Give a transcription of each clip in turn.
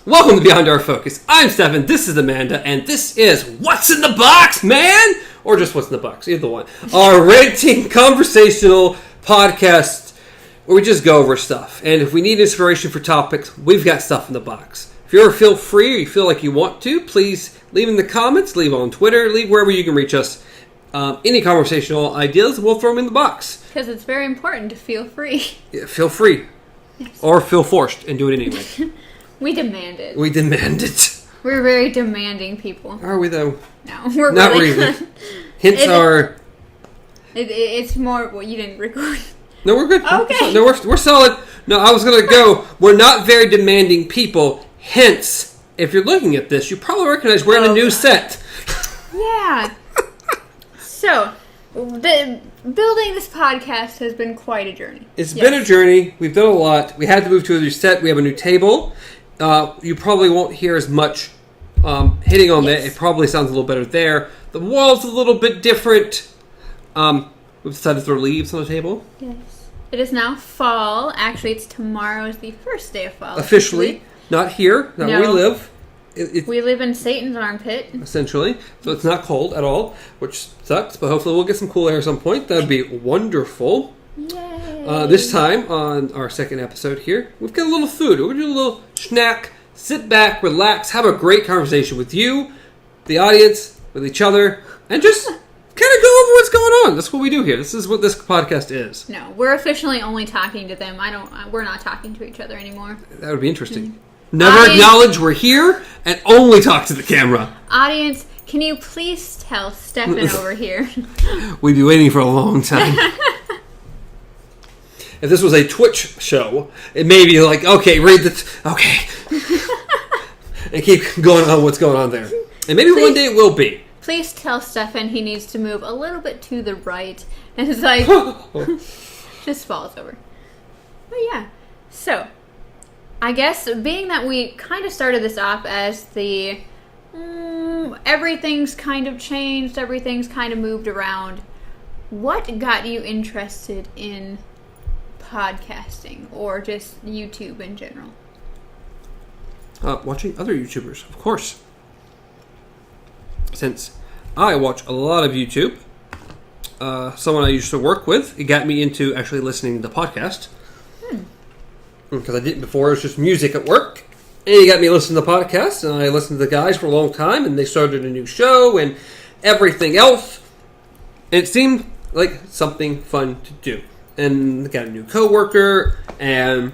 Welcome to Beyond Our Focus. I'm Stefan, this is Amanda, and this is What's in the Box, man? Or just What's in the Box, either one. Our ranting, conversational podcast where we just go over stuff. And if we need inspiration for topics, we've got stuff in the box. If you ever feel free or you feel like you want to, please leave in the comments, leave on Twitter, leave wherever you can reach us. Any conversational ideas, we'll throw them in the box. Because it's very important to feel free. Yeah, feel free. Yes. Or feel forced and do it anyway. We demand it. We demand it. We're very demanding people. Are we, though? No, we're not really. It's more... Well, you didn't record. No, we're good. Okay. No, we're solid. No, I was going to go. We're not very demanding people. Hence, if you're looking at this, you probably recognize we're in a new set. Yeah. So, building this podcast has been quite a journey. It's been a journey. We've done a lot. We had to move to a new set. We have a new table. You probably won't hear as much hitting on that. It probably sounds a little better there. The wall's a little bit different. We've decided to throw leaves on the table. Yes. It is now fall. Actually, it's tomorrow is the first day of fall. Officially. Not here. Not where we live. We live in Satan's armpit. Essentially. So it's not cold at all, which sucks, but hopefully we'll get some cool air at some point. That would be wonderful. Yay. This time, on our second episode here, we've got a little food. We're going to do a little snack, sit back, relax, have a great conversation with you, the audience, with each other, and just kind of go over what's going on. That's what we do here. This is what this podcast is. No, we're officially only talking to them. We're not talking to each other anymore. That would be interesting. Never acknowledge we're here and only talk to the camera. Audience, can you please tell Stefan over here? We'd be waiting for a long time. If this was a Twitch show, it may be like, okay, read okay. And keep going on what's going on there. And maybe one day it will be. Please tell Stefan he needs to move a little bit to the right. And it's like, just falls over. But yeah, so... I guess, being that we kind of started this off as the everything's kind of changed, everything's kind of moved around, what got you interested in podcasting or just YouTube in general? Watching other YouTubers, of course. Since I watch a lot of YouTube, someone I used to work with, it got me into actually listening to the podcast. Because I didn't before, it was just music at work. And he got me listening to the podcast, and I listened to the guys for a long time, and they started a new show and everything else. And it seemed like something fun to do. And I got a new coworker, and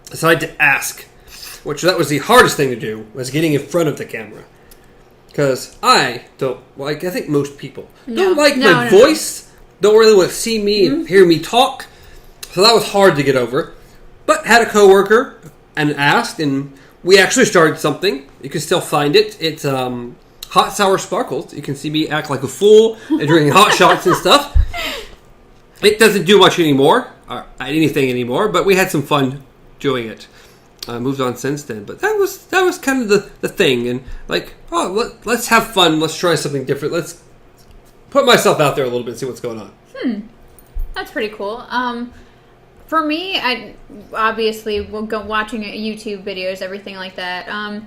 decided to ask, which that was the hardest thing to do, was getting in front of the camera. Because I don't like, I think most people don't like my voice, don't really want to see me and hear me talk. So that was hard to get over. But had a coworker and asked, and we actually started something. You can still find it. It's Hot Sour Sparkles. You can see me act like a fool and drinking hot shots and stuff. It doesn't do much anymore, or anything anymore, but we had some fun doing it. Moved on since then, but that was kind of the thing. And like, let's have fun. Let's try something different. Let's put myself out there a little bit and see what's going on. That's pretty cool. For me, I obviously will go watching YouTube videos, everything like that.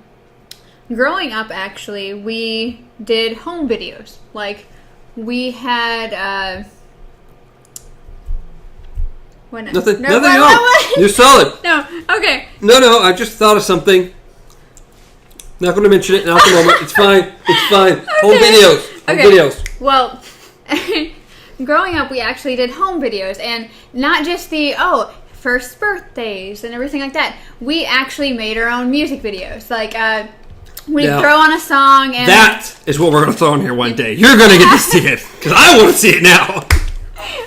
Growing up, actually, we did home videos. Like, we had Nothing. You're solid. No, okay. No, I just thought of something. Not going to mention it, not at the moment. It's fine. Okay. Home videos. Well... Growing up, we actually did home videos, and not just the, first birthdays and everything like that. We actually made our own music videos. Like, we'd throw on a song, and... That is what we're going to throw on here one day. You're going to get to see it, because I want to see it now.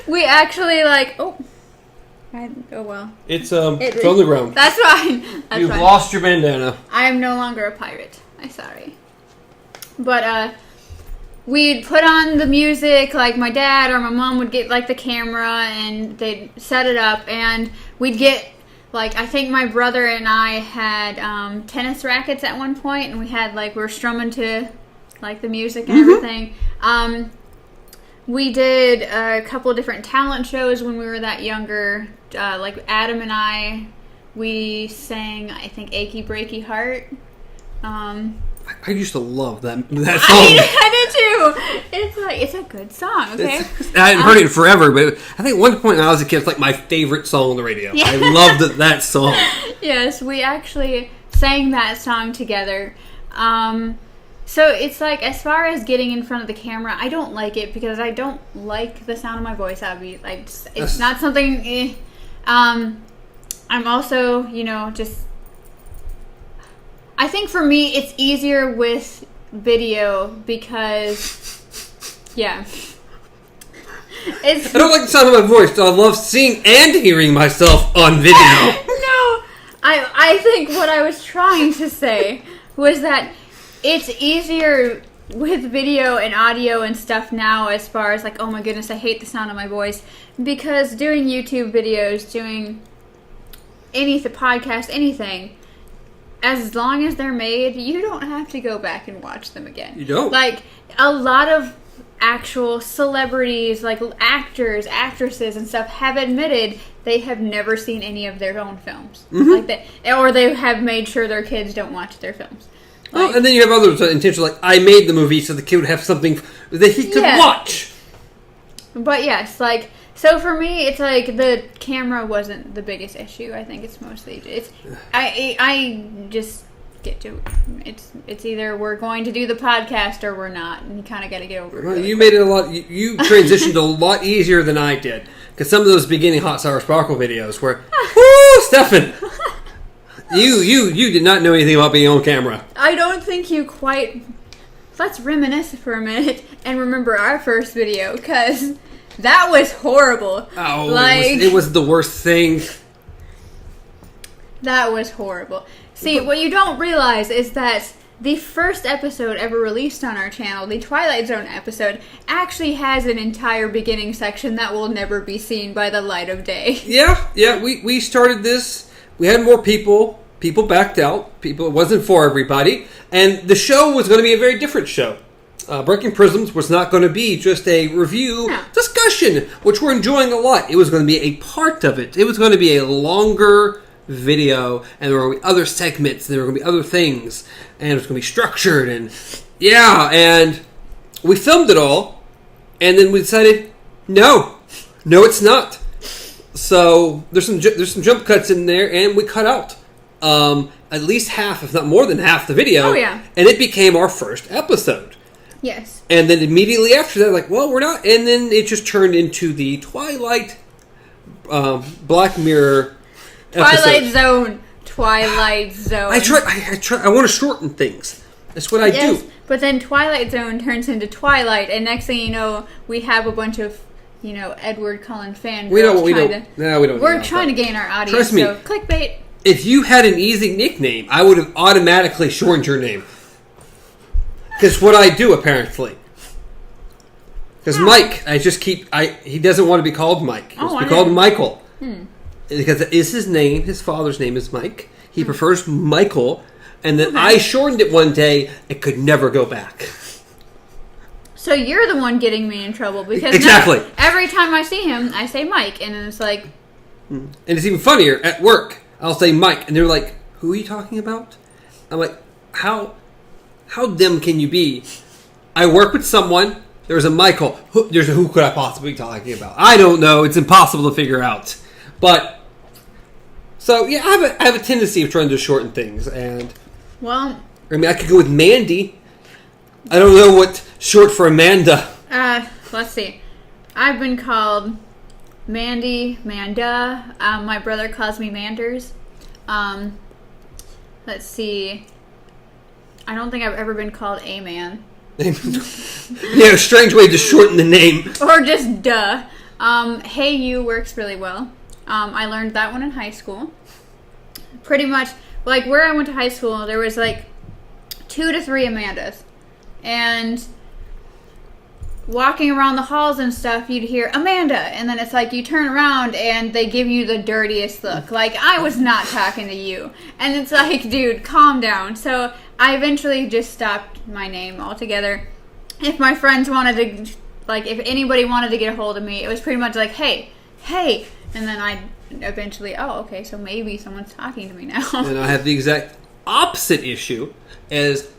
We actually, like, well. It's on the ground. That's fine. You've lost your bandana. I am no longer a pirate. I'm sorry. But, we'd put on the music, like my dad or my mom would get like the camera and they'd set it up, and we'd get, like, I think my brother and I had tennis rackets at one point, and we were strumming to like the music and everything. We did a couple of different talent shows when we were that younger. Like Adam and I we sang, I think, Achy Breaky Heart. I used to love that song. I did too. It's a good song, okay? I hadn't heard it forever, but I think at one point when I was a kid, it's like my favorite song on the radio. Yeah. I loved that song. Yes, we actually sang that song together. So it's like, as far as getting in front of the camera, I don't like it because I don't like the sound of my voice. It's not something. I'm also, just. I think for me, it's easier with video because, yeah. I don't like the sound of my voice. I love seeing and hearing myself on video. No, I think what I was trying to say was that it's easier with video and audio and stuff now, as far as like, oh my goodness, I hate the sound of my voice, because doing YouTube videos, doing podcast, anything, as long as they're made, you don't have to go back and watch them again. You don't. Like, a lot of actual celebrities, like actors, actresses, and stuff, have admitted they have never seen any of their own films. Mm-hmm. Like that, or they have made sure their kids don't watch their films. Like, and then you have others that intentionally, like, I made the movie so the kid would have something that he could watch. But yes, like, so for me, it's like the camera wasn't the biggest issue. I think it's mostly I just get to it's either we're going to do the podcast or we're not, and you kind of got to get over it. Well, you made it a lot. You transitioned a lot easier than I did, because some of those beginning Hot Sour Sparkle videos were, whoo, Stefan, you did not know anything about being on camera. I don't think you quite. Let's reminisce for a minute and remember our first video, because that was horrible. Oh, like, it was the worst thing. That was horrible. See, what you don't realize is that the first episode ever released on our channel, the Twilight Zone episode, actually has an entire beginning section that will never be seen by the light of day. Yeah, we started this. We had more people. People backed out. It wasn't for everybody. And the show was going to be a very different show. Breaking Prisms was not going to be just a review discussion, which we're enjoying a lot. It was going to be a part of it. It was going to be a longer video, and there were going to be other segments, and there were going to be other things, and it was going to be structured, and we filmed it all, and then we decided, no, it's not. So there's some jump cuts in there, and we cut out at least half, if not more than half, the video. Oh, yeah. And it became our first episode. Yes. And then immediately after that, like, well, we're not. And then it just turned into the Twilight, Black Mirror episode. Twilight Zone. I try. I want to shorten things. That's what I do. But then Twilight Zone turns into Twilight, and next thing you know, we have a bunch of, Edward Cullen fangirls. We don't. We're trying to gain our audience. Trust me. So clickbait. If you had an easy nickname, I would have automatically shortened your name. Because what I do, apparently. Because Mike, he doesn't want to be called Mike. He wants to be called Michael. Because it is his name. His father's name is Mike. He prefers Michael. And then I shortened it one day and could never go back. So you're the one getting me in trouble. Because exactly. Now, every time I see him, I say Mike. And then it's like... And it's even funnier. At work, I'll say Mike. And they're like, who are you talking about? I'm like, how dim can you be? I work with someone. There's a Michael. Who could I possibly be talking about? I don't know. It's impossible to figure out. But so yeah, I have a tendency of trying to shorten things, and I could go with Mandy. I don't know what short for Amanda. Let's see. I've been called Mandy, Manda. My brother calls me Manders. Let's see. I don't think I've ever been called A-Man. Yeah, a strange way to shorten the name. Or just duh. Hey You works really well. I learned that one in high school. Pretty much, like, where I went to high school, there was, 2 to 3 Amandas. And walking around the halls and stuff, you'd hear, Amanda! And then it's like, you turn around and they give you the dirtiest look. Like, I was not talking to you. And it's like, dude, calm down. So I eventually just stopped my name altogether. If my friends wanted to, if anybody wanted to get a hold of me, it was pretty much like, hey. And then I'd eventually, oh, okay, so maybe someone's talking to me now. And I have the exact opposite issue, as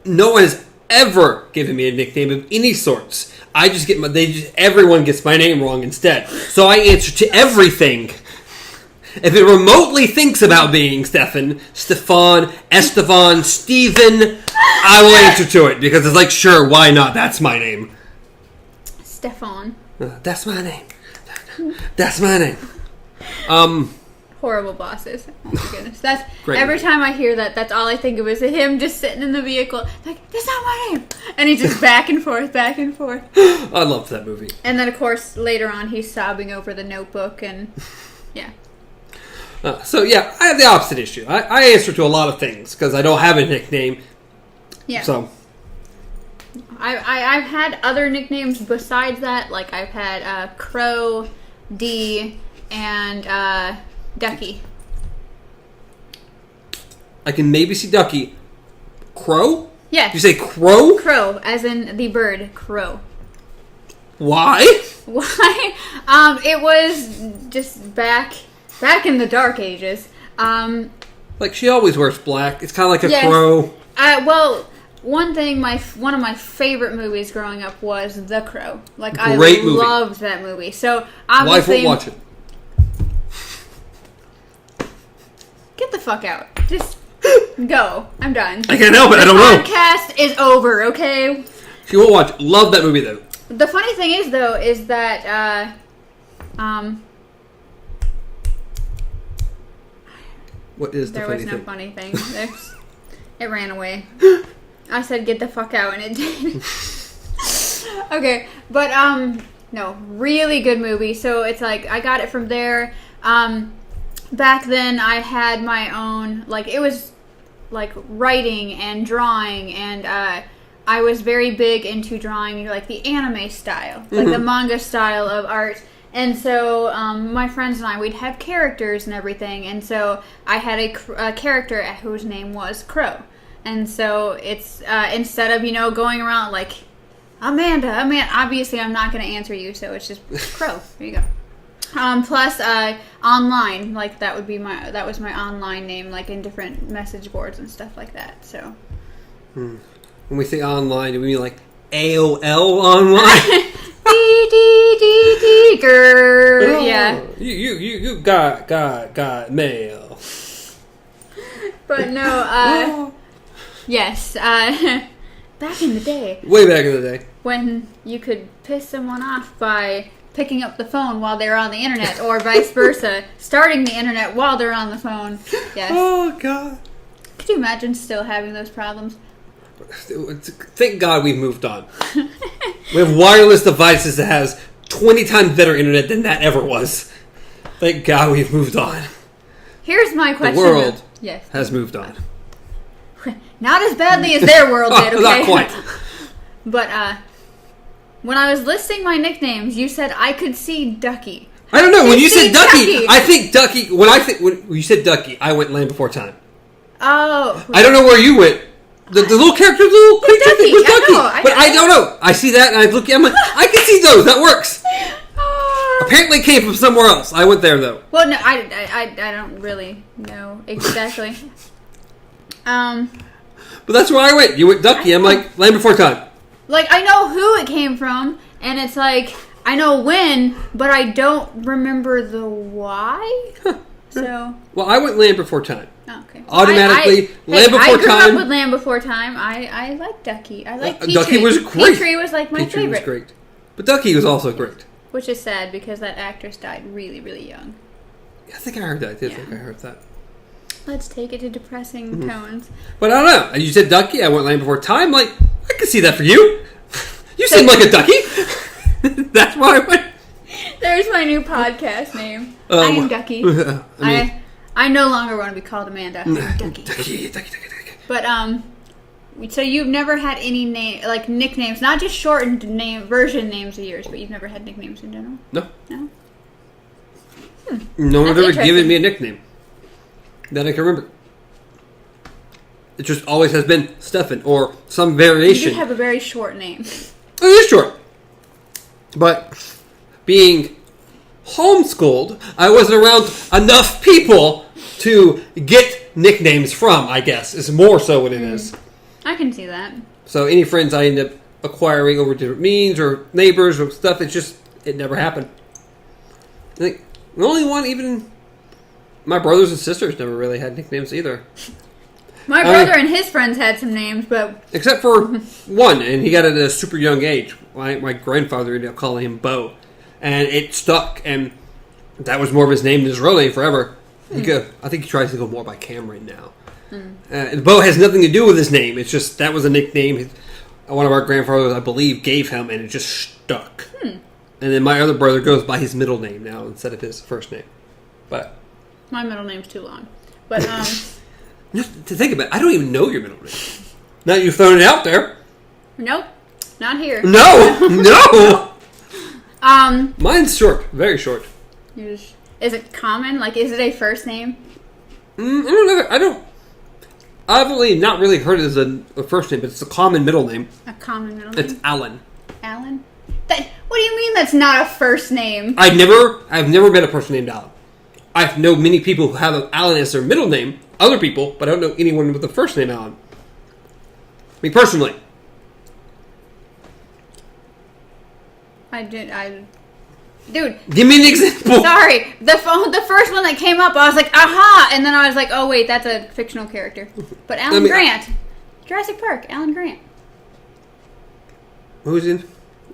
no one has ever given me a nickname of any sorts. I just get everyone gets my name wrong instead. So I answer to everything. If it remotely thinks about being Stefan, Esteban, Steven, I will answer to it because it's like, sure, why not? That's my name. Stefan. That's my name. That's my name. Horrible bosses. Oh my goodness. That's Great every movie. time I hear that, that's all I think of is him just sitting in the vehicle, like, that's not my name. And he's just back and forth, back and forth. I loved that movie. And then, of course, later on, he's sobbing over the Notebook, and yeah. So yeah, I have the opposite issue. I answer to a lot of things because I don't have a nickname. Yeah. So I've had other nicknames besides that. Like I've had Crow, D, and Ducky. I can maybe see Ducky. Crow? Yeah. Did you say crow? Crow, as in the bird, crow. Why? Why? It was just back in the dark ages. Like she always wears black. It's kind of like a Yes. crow. Well, one thing, one of my favorite movies growing up was The Crow. Like Great I movie. loved that movie. So Wife obviously, won't watch it. get the fuck out. Just go. I'm done. I can't help it. I don't know. The podcast is over. Okay. She won't watch it. Love that movie though. The funny thing is, though, is that What is the there funny was no thing? funny thing. It ran away. I said get the fuck out, and it did. Okay, but no, really good movie. So it's like I got it from there. Back then I had my own, like, it was like writing and drawing, and I was very big into drawing like the anime style, like the manga style of art. And so my friends and I, we'd have characters and everything. And so I had a character whose name was Crow. And so it's instead of, going around like, Amanda, obviously I'm not going to answer you, so it's just Crow. There you go. Plus online, like that was my online name, like in different message boards and stuff like that. So When we say online, do we mean like AOL online? girl. Yeah. You got mail. But no, yes. Back in the day, Way back in the day. when you could piss someone off by picking up the phone while they're on the internet, or vice versa, starting the internet while they're on the phone. Yes. Oh God. Could you imagine still having those problems? Thank God we've moved on. We have wireless devices that has 20 times better internet than that ever was. Thank God we've moved on. Here's my question. The world Yes. has moved on. Not as badly as their world did, okay? Not quite. But, when I was listing my nicknames, you said I could see Ducky. I don't know. When you See said Ducky, I think Ducky. When you said Ducky, I went Land Before Time. Oh. I don't know where you went. The little character, the little creature Ducky, thing was I Ducky. know, But I don't know. I see that and I look. I'm like, I can see those. That works. Oh. Apparently, it came from somewhere else. I went there though. Well, no, I don't really know exactly. But that's where I went. You went Ducky. I'm like Land Before Time. Like, I know who it came from, and it's like, I know when, but I don't remember the why. So. Well, I went Land Before Time. Oh, okay. Automatically, Land Before I grew Time. up with Land Before Time. I like Ducky. I like Petrie. Ducky was great. Petrie was like my Petrie favorite. was great. But Ducky was also great. Which is sad because that actress died really, really young. I think I heard that. I did Yeah. think I heard that. Let's take it to depressing tones. But I don't know. You said Ducky. I went Land Before Time. Like, I could see that for you. You seem like a ducky. That's why I went. There's my new podcast name. I am Ducky. I no longer want to be called Amanda. I'm Ducky. Ducky. But so you've never had any nicknames, not just shortened version names of yours, but you've never had nicknames in general? No. No. No one's That's ever given interesting. me a nickname that I can remember. It just always has been Stefan or some You variation. do have a very short name. It is short. But being homeschooled. I wasn't around enough people to get nicknames from, I guess, is more so what it is. I can see that. So any friends I end up acquiring over different means or neighbors or stuff, it never happened. I think the only one, even my brothers and sisters never really had nicknames either. My brother and his friends had some names, but... Except for one, and he got it at a super young age. My grandfather ended up calling him Bo. And it stuck, and that was more of his name than his real name forever. I think he tries to go more by Cameron now. Bo has nothing to do with his name. It's just, that was a nickname one of our grandfathers, I believe, gave him, and it just stuck. And then my other brother goes by his middle name now instead of his first name. But my middle name's too long. But, just to think about it, I don't even know your middle name. Now you've thrown it out there. Nope. Not here. No! Mine's short. Very short. Is it common? Like, is it a first name? I don't know. I've only not really heard it as a first name, but it's a common middle name. A common middle name? It's Alan. Alan? What do you mean that's not a first name? I've never met a person named Alan. I know many people who have Alan as their middle name, other people, but I don't know anyone with the first name Alan. Me personally. Dude. Give me an example. Sorry. The first one that came up, I was like, aha! And then I was like, oh wait, that's a fictional character. But Alan Grant. Jurassic Park, Alan Grant. Who's in?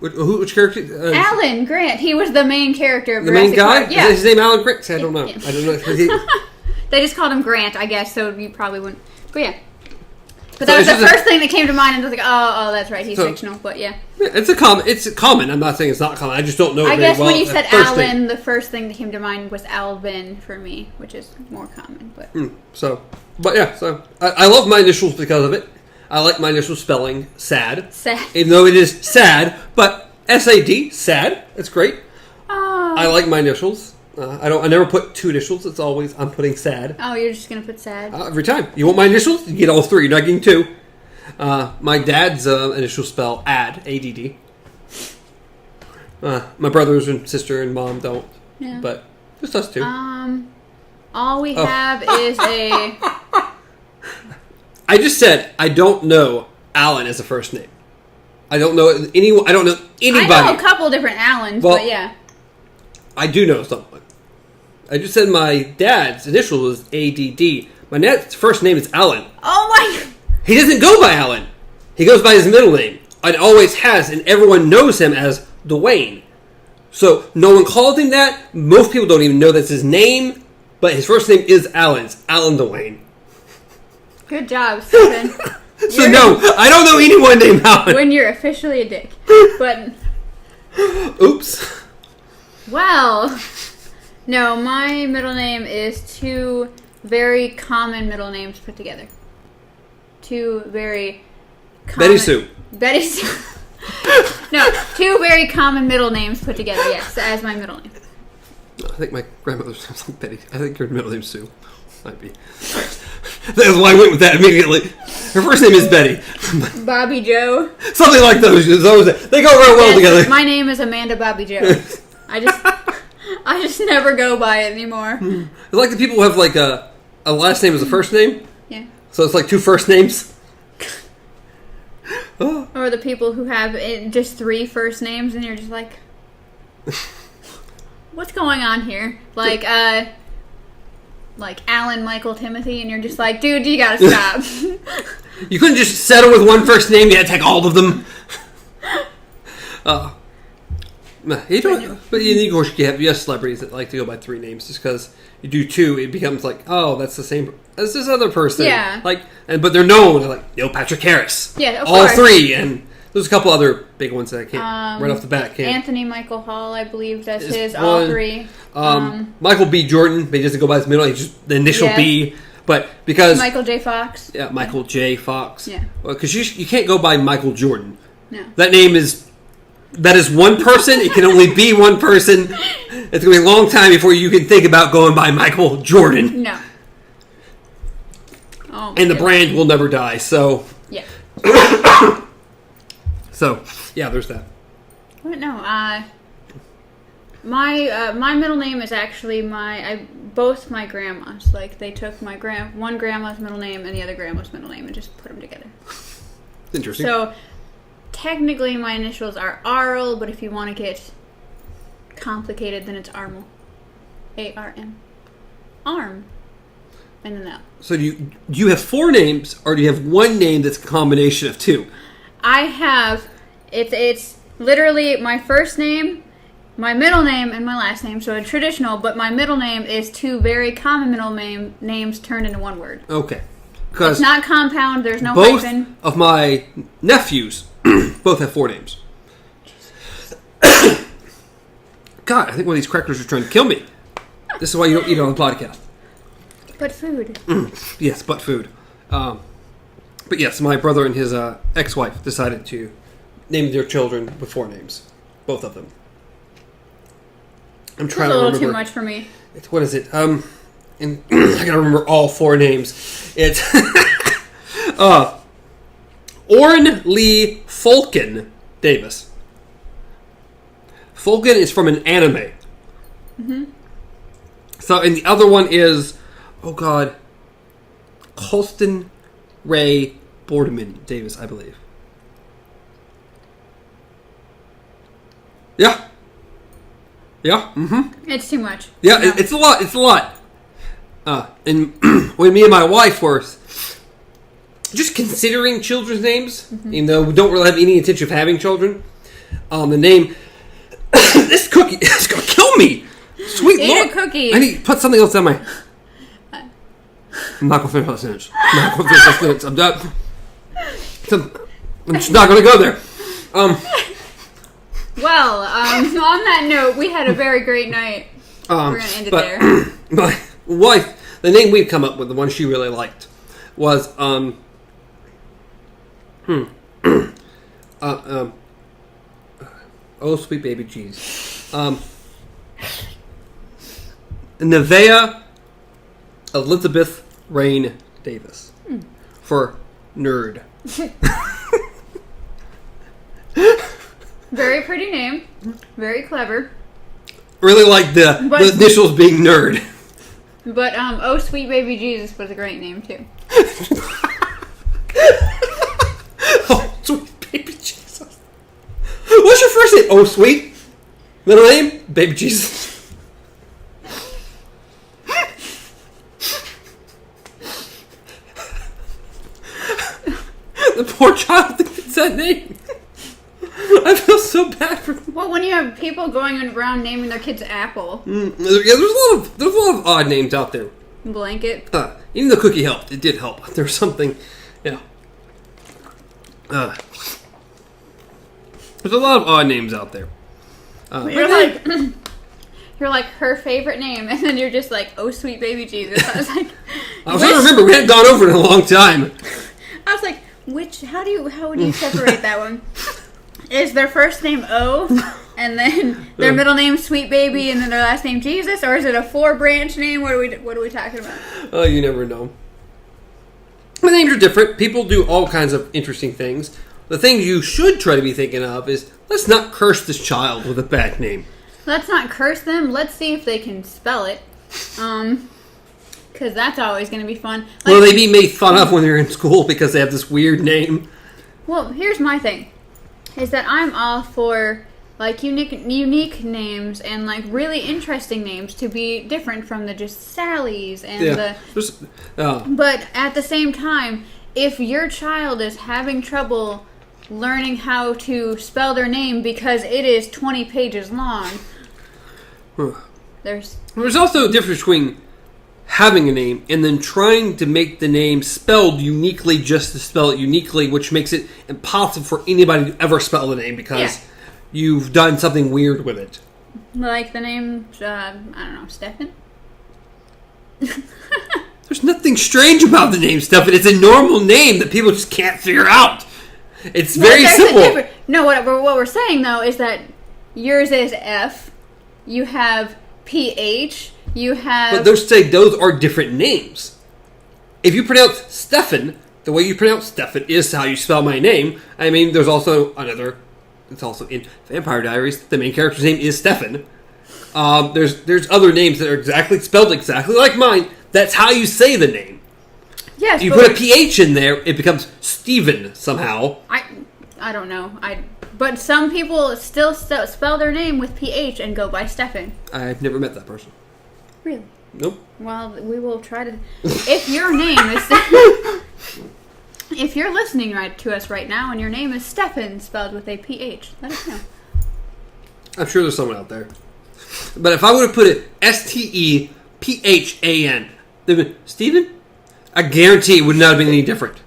Which character? Alan Grant. He was the main character of the Jurassic main guy? Park. Yeah. Is his name Alan Grant? I don't know. Yeah. I don't know. They just called him Grant, I guess, so you probably wouldn't. But yeah. But that was the first thing that came to mind, and I was like, oh, that's right, he's fictional. But yeah. It's common. I'm not saying it's not common. I just don't know it I very guess well. when you said Alan, the first thing that came to mind was Alvin for me, which is more common. But I love my initials because of it. I like my initial spelling, sad. Sad. Even though it is sad, but SAD, sad. That's great. Oh. I like my initials. I never put two initials. It's always, I'm putting sad. Oh, you're just going to put sad? Every time. You want my initials? You get all three. You're not getting two. My dad's initial spell, ADD. My brothers and sister and mom don't. Yeah. But just us two. All we have is a... I just said I don't know Alan as a first name. I don't know anyone. I don't know anybody. I know a couple different Allens, but yeah. I do know someone. I just said my dad's initial was ADD. My dad's first name is Alan. Oh my... He doesn't go by Alan. He goes by his middle name. And always has, and everyone knows him as Dwayne. So no one called him that. Most people don't even know that's his name. But his first name is Alan. It's Alan Dwayne. Good job, Stephen. So no, I don't know anyone named Alan. When you're officially a dick. But... Oops. Well... No, my middle name is two very common middle names put together. Two very common... Betty Sue. Betty Sue. No, two very common middle names put together, yes, as my middle name. I think my grandmother's name's like Betty. I think your middle name's Sue. Might be. That's why I went with that immediately. Her first name is Betty. Bobby Joe. Something like those. They go very well together. My name is Amanda Bobby Joe. I just never go by it anymore. It's like the people who have like a last name as a first name. Yeah. So it's like two first names. Oh. Or the people who have just three first names, and you're just like, what's going on here? Like Alan, Michael, Timothy, and you're just like, dude, you gotta stop. You couldn't just settle with one first name. You had to take all of them. You don't, but of course you have celebrities that like to go by three names. Just because you do two, it becomes like, oh, that's the same as this other person. Yeah. But they're known. They're like Neil Patrick Harris. Yeah, of all course. Three, and there's a couple other big ones that I can't right off the bat. Anthony Michael Hall, I believe that's his. All three. Michael B. Jordan, but he doesn't go by his middle. He's just the initial B. But because Michael J. Fox. Yeah, Michael J. Fox. Yeah. Because you can't go by Michael Jordan. No. That name is. That is one person. It can only be one person. It's going to be a long time before you can think about going by Michael Jordan. No. Oh, and the brand will never die. So. Yeah. So, yeah, there's that. What? No. my middle name is actually both my grandmas. Like, they took one grandma's middle name and the other grandma's middle name and just put them together. Interesting. So, technically my initials are Arl, but if you want to get complicated, then it's Armel. A-R-M. Arm. And then that. So do you have 4 names, or do you have one name that's a combination of 2? I have, it's literally my first name, my middle name, and my last name, so a traditional, but my middle name is 2 very common middle names turned into one word. Okay. It's not compound, there's no both hyphen. Of my nephews both have 4 names. God, I think one of these crackers are trying to kill me. This is why you don't eat on the podcast. But food. Yes, but food. But yes, my brother and his ex-wife decided to name their children with 4 names. Both of them. I'm trying to remember. It's a little too much for me. What is it? And I gotta remember all 4 names. It's Orrin Lee Fulkin Davis. Fulkin is from an anime. Mm-hmm. So, and the other one is, oh God, Colston Ray Boardman Davis, I believe. Yeah. Yeah. Mm-hmm. It's too much. Yeah, no. It's a lot. It's a lot. And when me and my wife were just considering children's names, even though we don't really have any intention of having children, the name this cookie is gonna kill me. Sweet Eat Lord. a cookie. I need to put something else on my. I'm not gonna finish that sentence. I'm done. I'm just not gonna go there. Well, on that note, we had a very great night. We're gonna end it there. My wife, the name we've come up with, the one she really liked, was oh sweet baby Jesus, Nevaeh Elizabeth Rain Davis for nerd. Very pretty name. Very clever. Really like the initials being nerd. But, Oh Sweet Baby Jesus was a great name, too. Oh, Sweet Baby Jesus. What's your first name? Oh, Sweet. Middle name? Baby Jesus. The poor child that gets that name. I feel so bad for them. Well, when you have people going around naming their kids Apple. Yeah, there's a lot of odd names out there. Blanket. Even though Cookie helped, it did help. There's something, there's a lot of odd names out there. You're like her favorite name, and then you're just like, oh sweet baby Jesus. I was like, I was trying to remember. We hadn't gone over it in a long time. I was like, how would you separate that one? Is their first name O, and then their middle name Sweet Baby, and then their last name Jesus, or is it a 4-branch name? What are we talking about? Oh, you never know. The names are different. People do all kinds of interesting things. The thing you should try to be thinking of is, let's not curse this child with a bad name. Let's not curse them. Let's see if they can spell it. Because that's always going to be fun. Like, will they be made fun of when they're in school because they have this weird name? Well, here's my thing. Is that I'm all for like unique names and like really interesting names to be different from the just Sally's and But at the same time, if your child is having trouble learning how to spell their name because it is 20 pages long, there's also a difference between having a name and then trying to make the name spelled uniquely just to spell it uniquely, which makes it impossible for anybody to ever spell the name because you've done something weird with it. Like the name, I don't know, Stefan? There's nothing strange about the name Stefan. It's a normal name that people just can't figure out. It's very simple. No, what we're saying, though, is that yours is F, you have PH, you have... But those are different names. If you pronounce Stefan, the way you pronounce Stefan is how you spell my name. I mean, there's also another... It's also in Vampire Diaries. The main character's name is Stefan. There's other names that are spelled exactly like mine. That's how you say the name. Yes, you put a PH in there, it becomes Stephen somehow. I don't know. But some people still spell their name with PH and go by Stefan. I've never met that person. Really? Nope. Well, we will try to. If your name is, if you're listening to us right now and your name is Stefan spelled with a PH, let us know. I'm sure there's someone out there. But if I would have put it Stephan, Stephen, I guarantee it would not have been any different.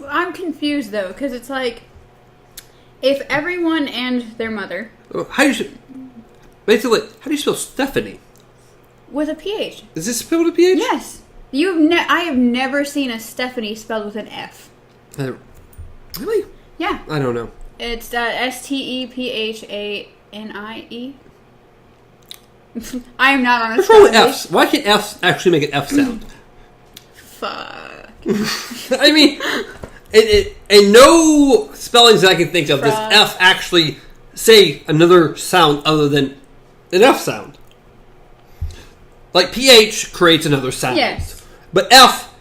I'm confused though, because it's like if everyone and their mother. How do you spell Stephanie? With a PH. Is this spelled with a PH? Yes. I have never seen a Stephanie spelled with an F. Really? Yeah. I don't know. It's Stephanie. I am not on a What's wrong with F's? Why can't F's actually make an F sound? Fuck. I mean, and no spellings that I can think of does F actually say another sound other than an F sound. Like PH creates another sound. Yes. But F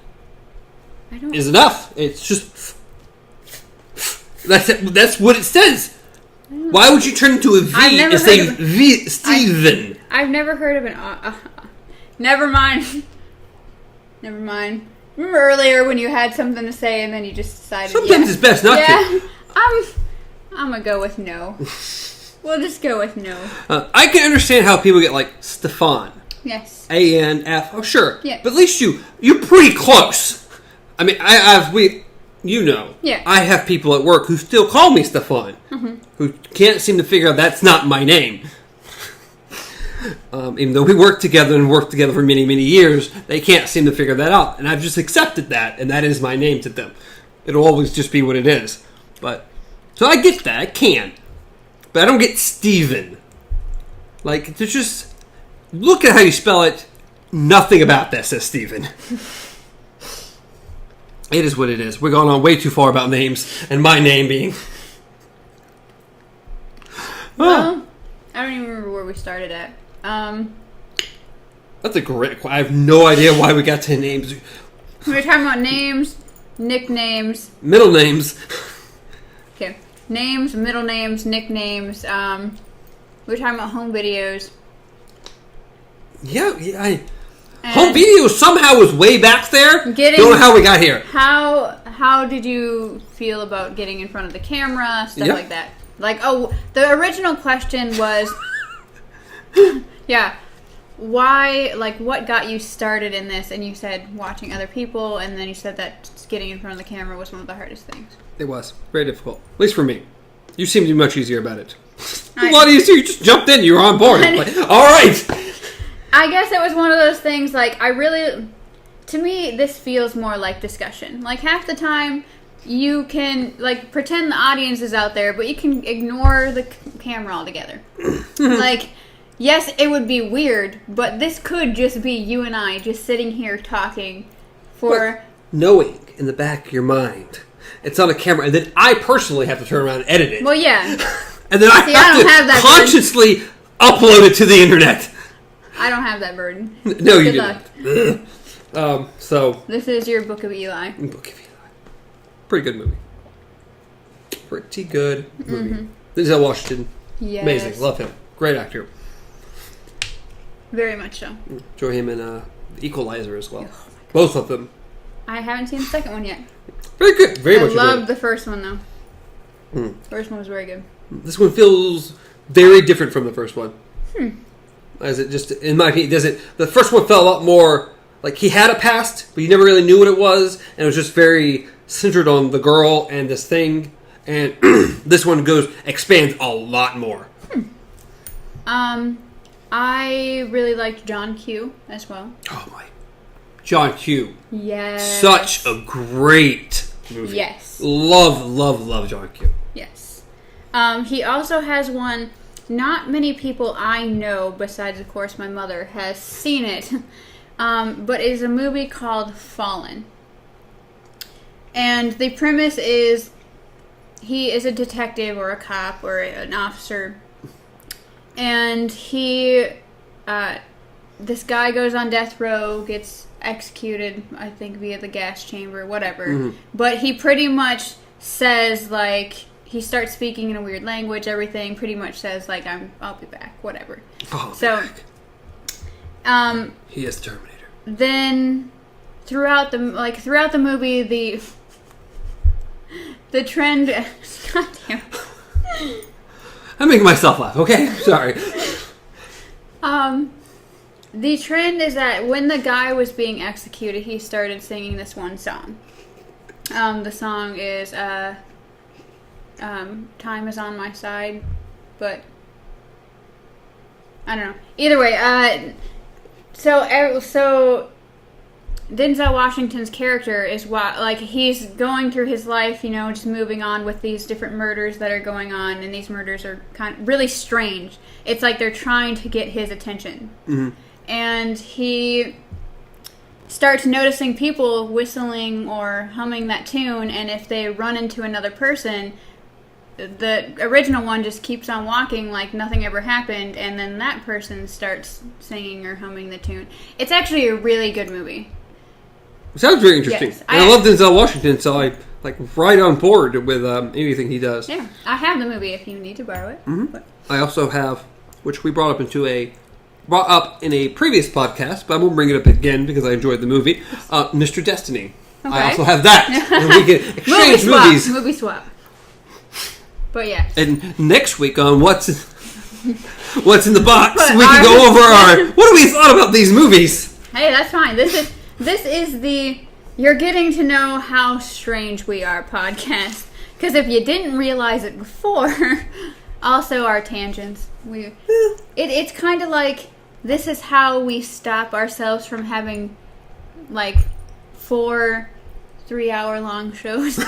is an F. It's just... That's what it says. Why would you turn into a V and say V, Stephen? I've never heard of an... Never mind. Never mind. Remember earlier when you had something to say and then you just decided... Sometimes it's best not to. I'm going to go with no. We'll just go with no. I can understand how people get like Stefan. Yes. A-N-F. Oh, sure. Yeah. But at least you're pretty close. I mean, Yeah. I have people at work who still call me Stefan, who can't seem to figure out that's not my name. Even though we worked together for many, many years, they can't seem to figure that out. And I've just accepted that, and that is my name to them. It'll always just be what it is. So I get that, I can. But I don't get Stephen. Like, there's just... Look at how you spell it. Nothing about that says Stephen. It is what it is. We're going on way too far about names, and my name being... Well, I don't even remember where we started at. That's a great... I have no idea why we got to names. We were talking about names, nicknames. Middle names. Okay. Names, middle names, nicknames. We were talking about home videos. Yeah. Home video somehow was way back there. Don't know how we got here. How did you feel about getting in front of the camera, stuff like that? Like, the original question was, why, like, what got you started in this? And you said watching other people, and then you said that getting in front of the camera was one of the hardest things. It was. Very difficult. At least for me. You seem to be much easier about it. A lot easier. You just jumped in. You were on board. Like, all right. I guess it was one of those things, like, to me, this feels more like discussion. Like, half the time, you can, like, pretend the audience is out there, but you can ignore the camera altogether. Like, yes, it would be weird, but this could just be you and I just sitting here talking for... But knowing in the back of your mind, it's on a camera, and then I personally have to turn around and edit it. Well, yeah. And then I have to consciously upload it to the internet. I don't have that burden. No, you don't. So this is your Book of Eli. Book of Eli. Pretty good movie. Pretty good movie. Denzel Washington. Yes. Amazing. Love him. Great actor. Very much so. Enjoy him in The Equalizer as well. Oh, both of them. I haven't seen the second one yet. Very good. Very much. I loved the first one though. First one was very good. This one feels very different from the first one. As it just, in my opinion, doesn't. The first one felt a lot more like he had a past, but you never really knew what it was, and it was just very centered on the girl and this thing. And this one expands a lot more. I really liked John Q as well. Oh my, John Q. Yes. Such a great movie. Yes. Love John Q. Yes. He also has one. Not many people I know, besides, of course, my mother, has seen it. But it is a movie called Fallen. And the premise is he is a detective or a cop or an officer. and he, this guy goes on death row, gets executed, I think via the gas chamber, whatever. Mm-hmm. But he pretty much says, like, he starts speaking in a weird language, everything pretty much says, like, I'll be back, whatever. He is Terminator. Then throughout the movie, the trend. God damn. I'm making myself laugh. Okay, sorry. The trend is that when the guy was being executed, he started singing this one song. The song is "Time Is on My Side," but I don't know. Either way, so Denzel Washington's character is he's going through his life, just moving on with these different murders that are going on, and these murders are kind of really strange. It's like they're trying to get his attention. Mm-hmm. And he starts noticing people whistling or humming that tune, and if they run into another person, the original one just keeps on walking like nothing ever happened, and then that person starts singing or humming the tune. It's actually a really good movie. It sounds very interesting. Yes, I love Denzel Washington, so I'm right on board with anything he does. Yeah, I have the movie if you need to borrow it. Mm-hmm. I also have, which we brought up in a previous podcast, but I won't bring it up again because I enjoyed the movie, Mr. Destiny. Okay. I also have that. And we can exchange movies. Movie swap. But yeah. And next week on What's in the Box, we can go over what do we thought about these movies? Hey, that's fine. This is the You're Getting to Know How Strange We Are podcast. Because if you didn't realize it before, also our tangents. It's kind of like, this is how we stop ourselves from having, 4 3-hour-long shows.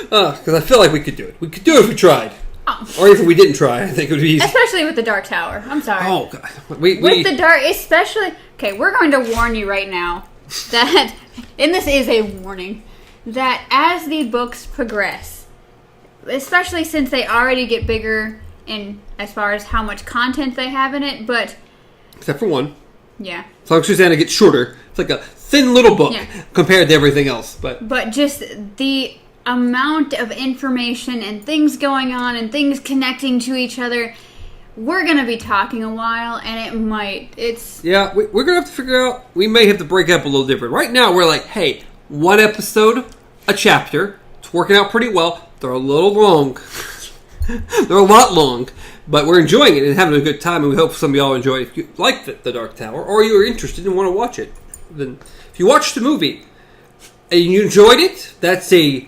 Because I feel like we could do it. We could do it if we tried. Oh. Or if we didn't try, I think it would be easy. Especially with the Dark Tower. I'm sorry. Oh, God. With the Dark, especially... Okay, we're going to warn you right now that... And this is a warning. That as the books progress, especially since they already get bigger in as far as how much content they have in it, but... Except for one. Yeah. As long as Susanna gets shorter. It's like a thin little book compared to everything else. But just the amount of information and things going on and things connecting to each other, we're going to be talking a while, and Yeah, we're going to have to figure out... We may have to break up a little different. Right now, we're like, hey, one episode, a chapter. It's working out pretty well. They're a little long. They're a lot long. But we're enjoying it and having a good time, and we hope some of y'all enjoy it. If you like the Dark Tower, or you're interested and want to watch it, then if you watched the movie and you enjoyed it, that's a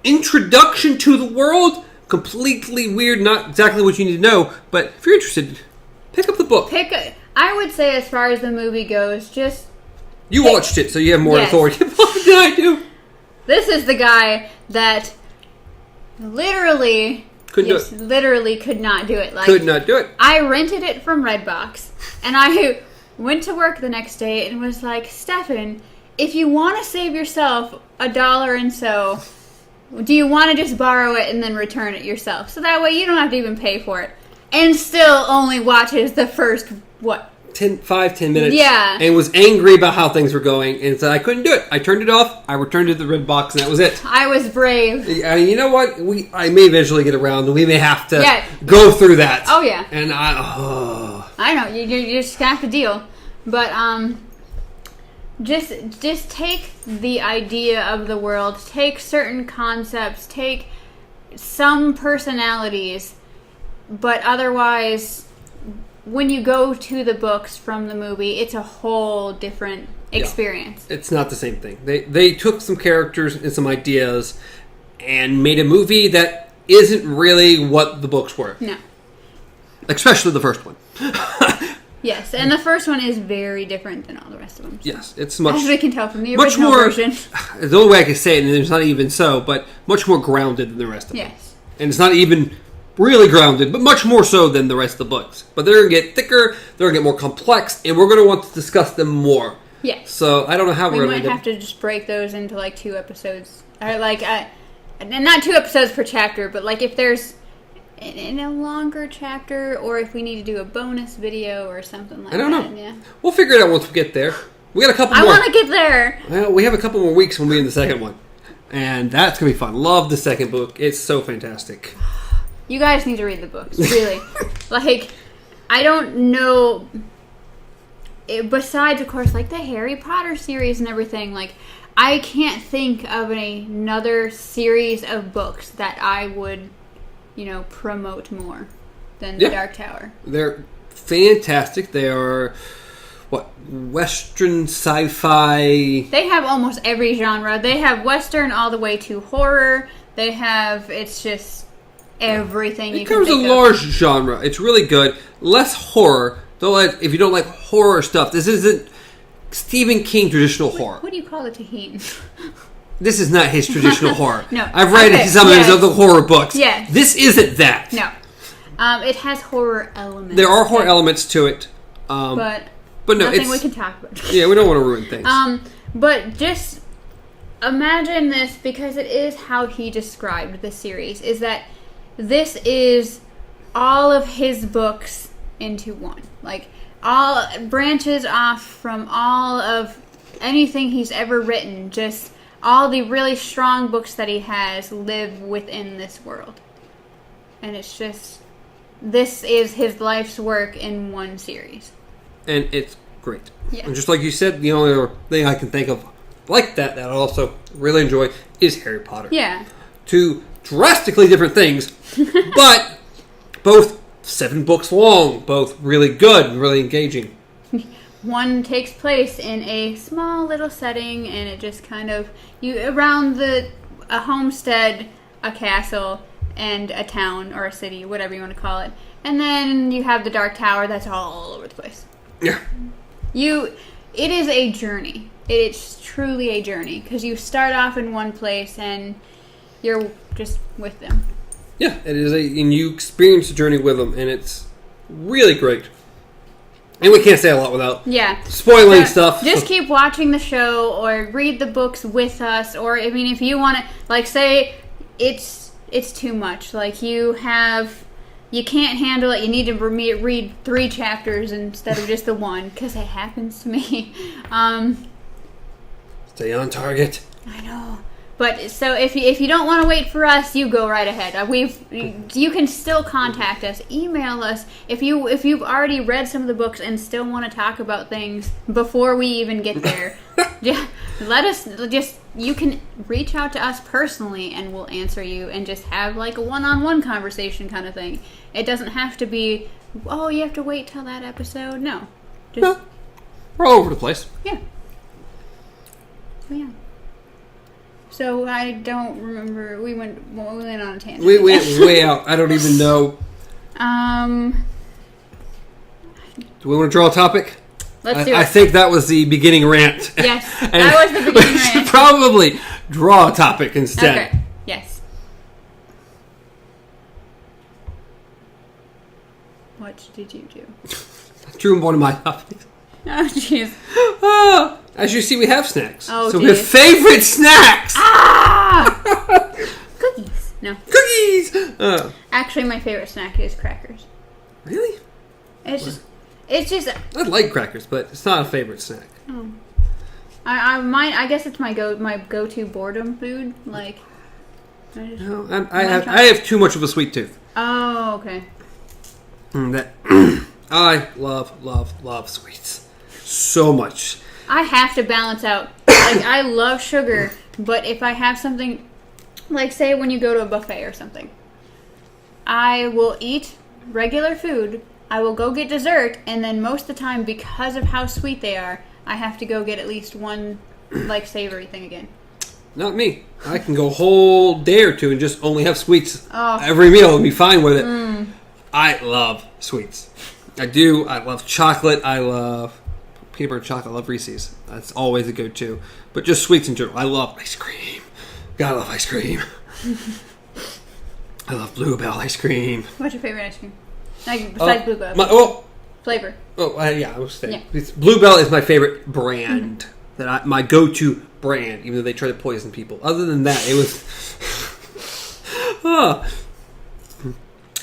introduction to the world. Completely weird, not exactly what you need to know, but if you're interested, pick up the book. I would say, as far as the movie goes, You watched it, so you have more authority than I do. This is the guy that literally could not do it. Could not do it. I rented it from Redbox, and I went to work the next day and was like, Stefan, if you want to save yourself $1 and so, do you want to just borrow it and then return it yourself? So that way you don't have to even pay for it. And still only watches the first, 5-10 minutes. Yeah. And was angry about how things were going and said I couldn't do it. I turned it off. I returned it to the Redbox, and that was it. I was brave. I mean, you know what? I may eventually get around, and we may have to go through that. Oh, yeah. And I know. You just have to deal. But, Just take the idea of the world, take certain concepts, take some personalities, but otherwise, when you go to the books from the movie, it's a whole different experience. Yeah, it's not the same thing. They took some characters and some ideas and made a movie that isn't really what the books were. No. Especially the first one. Yes, and the first one is very different than all the rest of them. So. Yes, it's much... As we can tell from the original version. The only way I can say it, and it's not even so, but much more grounded than the rest of them. Yes. And it's not even really grounded, but much more so than the rest of the books. But they're going to get thicker, they're going to get more complex, and we're going to want to discuss them more. Yes. So I don't know how we're going to... We might have to just break those into 2 episodes. Or not 2 episodes per chapter, but if there's in a longer chapter, or if we need to do a bonus video or something like that. I don't know. Yeah. We'll figure it out once we get there. We got a couple more. I want to get there. Well, we have a couple more weeks when we'll be in the second one. And that's going to be fun. Love the second book. It's so fantastic. You guys need to read the books, really. Like, I don't know... Besides, of course, like the Harry Potter series and everything, like, I can't think of another series of books that I would, promote more than The Dark Tower. They're fantastic. They are, Western sci-fi. They have almost every genre. They have Western all the way to horror. They have, it's just everything you can think of. It covers a large genre. It's really good. Less horror. Though, if you don't like horror stuff, this isn't Stephen King traditional horror. What do you call the Tahine? This is not his traditional horror. No. I've read some of his other horror books. Yes. This isn't that. No. It has horror elements. There are horror elements to it. But no, nothing we can talk about. Yeah, we don't want to ruin things. But just imagine this, because it is how he described the series, is that this is all of his books into one. Like, all branches off from all of anything he's ever written. Just all the really strong books that he has live within this world. And it's just, this is his life's work in one series. And it's great. Yeah. And just like you said, the only other thing I can think of like that I also really enjoy is Harry Potter. Yeah. Two drastically different things, but both 7 books long, both really good and really engaging. One takes place in a small little setting, and it just kind of, around a homestead, a castle, and a town or a city, whatever you want to call it. And then you have the Dark Tower that's all over the place. Yeah. It is a journey. It's truly a journey, because you start off in one place and you're just with them. Yeah, it is and you experience the journey with them, and it's really great. And we can't say a lot without spoiling stuff. Just keep watching the show, or read the books with us, or, I mean, if you want to, like, say it's too much. Like, you can't handle it, you need to read 3 chapters instead of just the one, because it happens to me. Stay on target. I know. But, so, if you don't want to wait for us, you go right ahead. You can still contact us, email us, if you've already read some of the books and still want to talk about things before we even get there. You can reach out to us personally, and we'll answer you, and just have, like, a one-on-one conversation kind of thing. It doesn't have to be, you have to wait till that episode. No. We're all over the place. Yeah. Yeah. So I don't remember. We went on a tangent. We went way out. I don't even know. Do we want to draw a topic? Let's do it. I think that was the beginning rant. Yes, that was the beginning rant. We should probably draw a topic instead. Okay. Yes. What did you do? I drew one of my topics. Oh, jeez. As you see, we have snacks. Oh, so we have favorite snacks. Cookies. No. Cookies. Actually, my favorite snack is crackers. Really? It's just. I like crackers, but it's not a favorite snack. Oh. I guess it's my go-to boredom food. Like. I have too much of a sweet tooth. Oh, okay. I love sweets so much. I have to balance out. Like, I love sugar, but if I have something, like, say when you go to a buffet or something, I will eat regular food, I will go get dessert, and then most of the time, because of how sweet they are, I have to go get at least one, like, savory thing again. Not me. I can go a whole day or two and just only have sweets every meal and be fine with it. I love sweets. I do. I love chocolate. I love peanut butter chocolate. I love Reese's. That's always a go-to. But just sweets in general. I love ice cream. Gotta love ice cream. I love Bluebell ice cream. What's your favorite ice cream? Like, besides Bluebell. Flavor. I was saying. Yeah. Bluebell is my favorite brand. My go-to brand, even though they try to poison people. Other than that, it was...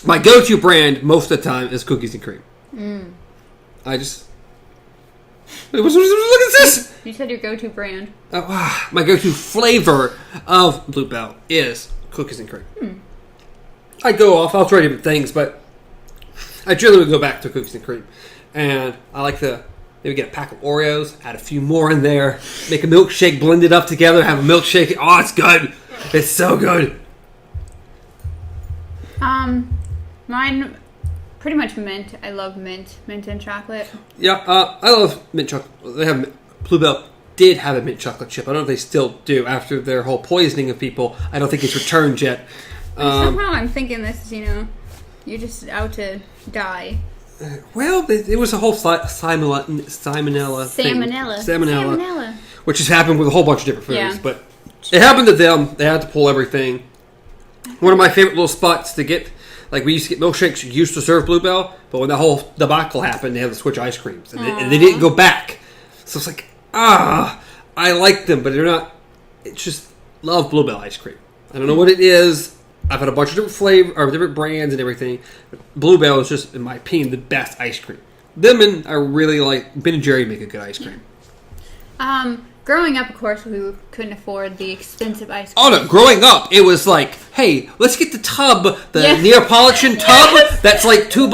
My go-to brand most of the time is cookies and cream. I just... Look at this! You said your go-to brand. My go-to flavor of Bluebell is cookies and cream. I go off. I'll try different things, but I generally go back to cookies and cream. And I like to maybe get a pack of Oreos, add a few more in there, make a milkshake, blend it up together, have a milkshake. Oh, it's good. It's so good. Mine, pretty much mint. I love mint and chocolate. Yeah, I love mint chocolate. They have Bluebell did have a mint chocolate chip. I don't know if they still do after their whole poisoning of people. I don't think it's returned yet. Somehow I'm thinking this is, you're just out to die. Well, it was a whole salmonella thing. Salmonella. Which has happened with a whole bunch of different foods. Yeah. But it happened to them. They had to pull everything. One of my favorite little spots to get, like we used to get milkshakes, used to serve Bluebell, but when the whole debacle happened, they had to switch ice creams. And they didn't go back. So it's like, I like them, but they're not, it's just, love Bluebell ice cream. I don't know what it is. I've had a bunch of different flavors, or different brands and everything. Bluebell is just, in my opinion, the best ice cream. Them and I really like Ben & Jerry make a good ice cream. Growing up, of course, we couldn't afford the expensive ice cream. Oh no! Growing up, it was like, hey, let's get the tub, the Neapolitan tub. That's like $2.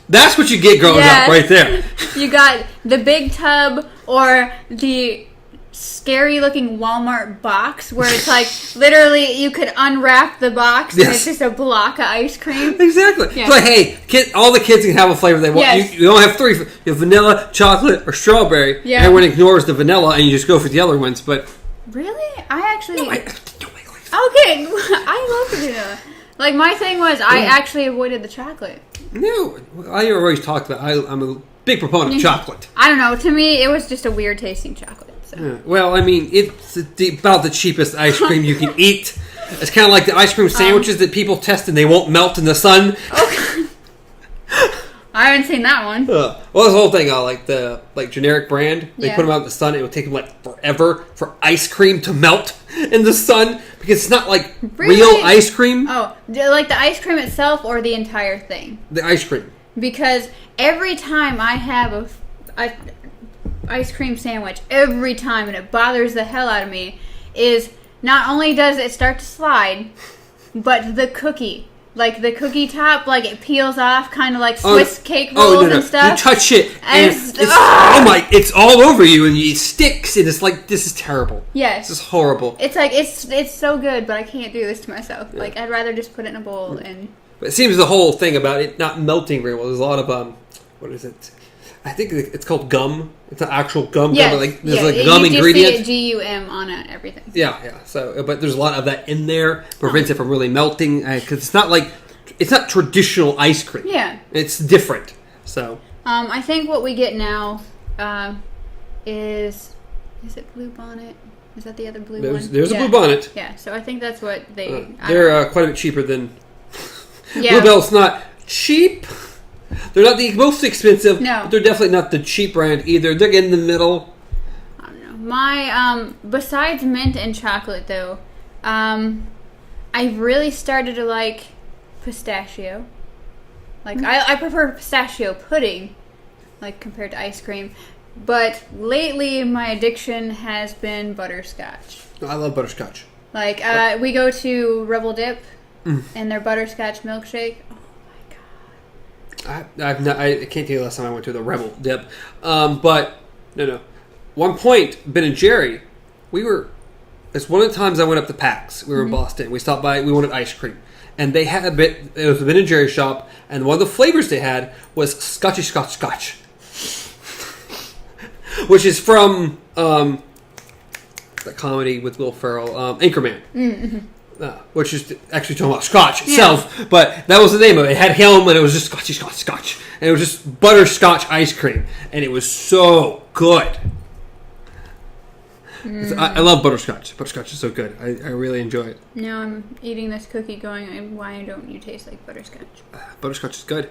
That's what you get growing up, right there. You got the big tub or the scary-looking Walmart box where it's like literally you could unwrap the box and it's just a block of ice cream. Exactly. Yeah. It's like, hey, all the kids can have a flavor they want. Yes. You don't have three. You have vanilla, chocolate, or strawberry. Yeah. Everyone ignores the vanilla and you just go for the other ones. But really, I actually okay. I love the vanilla. Like my thing was, I actually avoided the chocolate. No, I always talked about. I'm a big proponent of chocolate. I don't know. To me, it was just a weird tasting chocolate. So. Yeah. Well, I mean, it's about the cheapest ice cream you can eat. It's kind of like the ice cream sandwiches that people test and they won't melt in the sun. Okay. I haven't seen that one. Well, this whole thing, like the generic brand, they put them out in the sun. It would take them like forever for ice cream to melt in the sun because it's not like real ice cream. Oh, like the ice cream itself or the entire thing? The ice cream. Because every time I have a ice cream sandwich, every time, and it bothers the hell out of me, is not only does it start to slide, but the cookie. Like the cookie top, like it peels off, kind of like Swiss cake rolls and stuff. You touch it, and it's all over you, and it sticks, and it's like, this is terrible. Yes, this is horrible. It's like it's so good, but I can't do this to myself. Yeah. Like I'd rather just put it in a bowl and. But it seems the whole thing about it not melting very well. There's a lot of what is it? I think it's called gum. It's an actual gum. Yes. Gum. Like, there's like gum ingredient. You see GUM on it, everything. Yeah. So, but there's a lot of that in there. Prevents it from really melting because it's not traditional ice cream. Yeah. It's different. So. I think what we get now is it Blue Bonnet? Is that the other blue one? There's a Blue Bonnet. Yeah. So I think that's what they. They're quite a bit cheaper than. Bluebell's not cheap. They're not the most expensive. No. But they're definitely not the cheap brand either. They're in the middle. I don't know. My, besides mint and chocolate, though, I really started to like pistachio. Like, I prefer pistachio pudding, like, compared to ice cream. But lately, my addiction has been butterscotch. I love butterscotch. Like, we go to Rebel Dip and their butterscotch milkshake. I can't tell you the last time I went to the Rebel Dip. But, no. One point, Ben & Jerry, it's one of the times I went up to PAX. We were in Boston. We stopped by, we wanted ice cream. And they had it was a Ben & Jerry shop, and one of the flavors they had was Scotchy Scotch Scotch. Which is from the comedy with Will Ferrell, Anchorman. Mm-hmm. Which is actually talking about Scotch itself, but that was the name of it. It had him, and it was just Scotchy Scotch Scotch. And it was just butterscotch ice cream. And it was so good. I love butterscotch. Butterscotch is so good. I really enjoy it. Now I'm eating this cookie going, why don't you taste like butterscotch? Butterscotch is good.